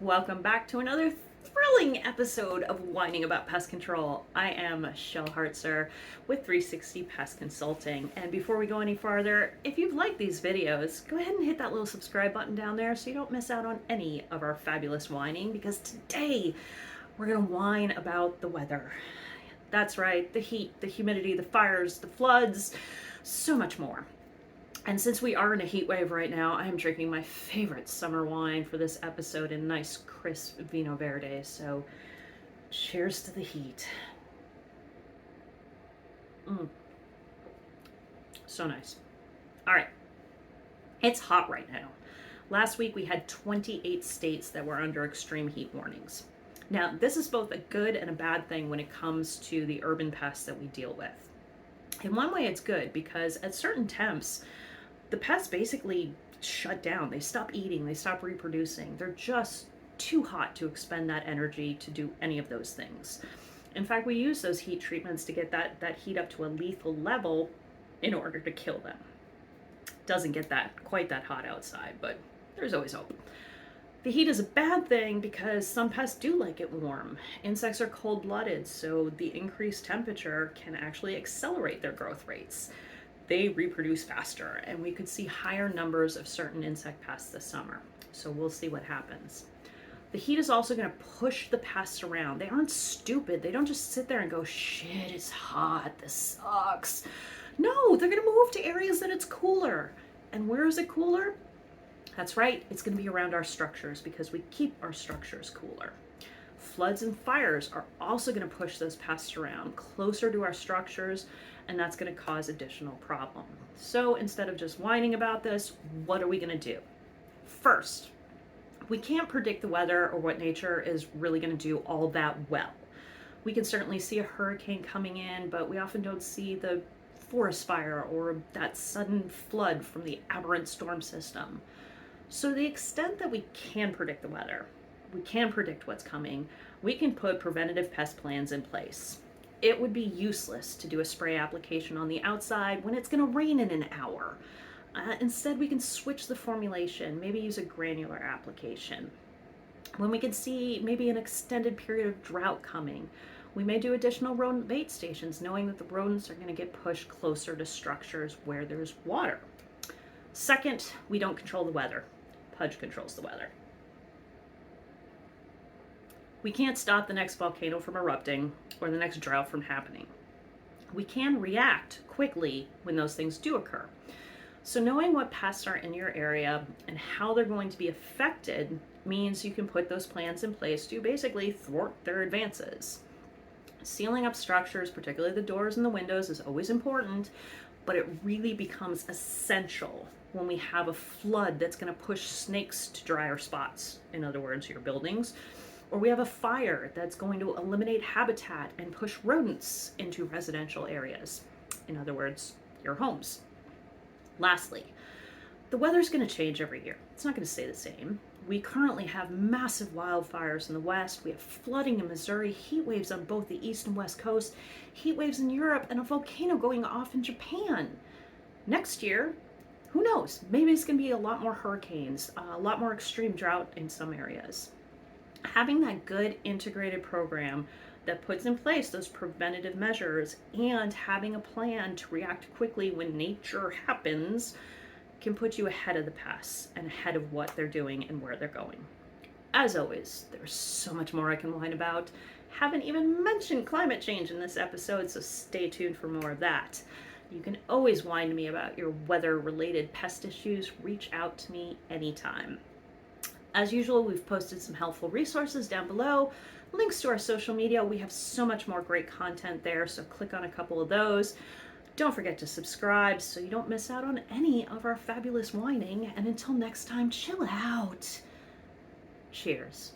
Welcome back to another thrilling episode of Whining About Pest Control. I am Shelby Hartzer with 360 Pest Consulting. And before we go any farther, if you've liked these videos, go ahead and hit that little subscribe button down there so you don't miss out on any of our fabulous whining, because today we're going to whine about the weather. That's right, the heat, the humidity, the fires, the floods, so much more. And since we are in a heat wave right now, I am drinking my favorite summer wine for this episode in nice, crisp Vino Verde. So, cheers to the heat. So nice. All right. It's hot right now. Last week we had 28 states that were under extreme heat warnings. Now, this is both a good and a bad thing when it comes to the urban pests that we deal with. In one way, it's good because at certain temps, the pests basically shut down. They stop eating, they stop reproducing. They're just too hot to expend that energy to do any of those things. In fact, we use those heat treatments to get that heat up to a lethal level in order to kill them. Doesn't get quite that hot outside, but there's always hope. The heat is a bad thing because some pests do like it warm. Insects are cold-blooded, so the increased temperature can actually accelerate their growth rates. They reproduce faster, and we could see higher numbers of certain insect pests this summer. So we'll see what happens. The heat is also going to push the pests around. They aren't stupid. They don't just sit there and go, shit, it's hot, this sucks. No, they're going to move to areas that it's cooler. And where is it cooler? That's right, it's going to be around our structures because we keep our structures cooler. Floods and fires are also going to push those pests around closer to our structures, and that's going to cause additional problems. So instead of just whining about this, what are we going to do? First, we can't predict the weather or what nature is really going to do all that well. We can certainly see a hurricane coming in, but we often don't see the forest fire or that sudden flood from the aberrant storm system. So to the extent that we can predict the weather, we can predict what's coming, we can put preventative pest plans in place. It would be useless to do a spray application on the outside when it's going to rain in an hour. Instead, we can switch the formulation, maybe use a granular application. When we can see maybe an extended period of drought coming, we may do additional rodent bait stations, knowing that the rodents are going to get pushed closer to structures where there's water. Second, we don't control the weather. Pudge controls the weather. We can't stop the next volcano from erupting or the next drought from happening. We can react quickly when those things do occur. So knowing what pests are in your area and how they're going to be affected means you can put those plans in place to basically thwart their advances. Sealing up structures, particularly the doors and the windows, is always important, but it really becomes essential when we have a flood that's going to push snakes to drier spots, in other words, your buildings, or we have a fire that's going to eliminate habitat and push rodents into residential areas, in other words, your homes. Lastly, the weather's going to change every year. It's not going to stay the same. We currently have massive wildfires in the west. We have flooding in Missouri, heat waves on both the east and west coast, heat waves in Europe, and a volcano going off in Japan. Next year, who knows? Maybe it's going to be a lot more hurricanes, a lot more extreme drought in some areas. Having that good integrated program that puts in place those preventative measures and having a plan to react quickly when nature happens can put you ahead of the pests and ahead of what they're doing and where they're going. As always, there's so much more I can whine about. Haven't even mentioned climate change in this episode, so stay tuned for more of that. You can always whine to me about your weather-related pest issues. Reach out to me anytime. As usual, we've posted some helpful resources down below, links to our social media. We have so much more great content there, so click on a couple of those. Don't forget to subscribe so you don't miss out on any of our fabulous whining. And until next time, chill out. Cheers.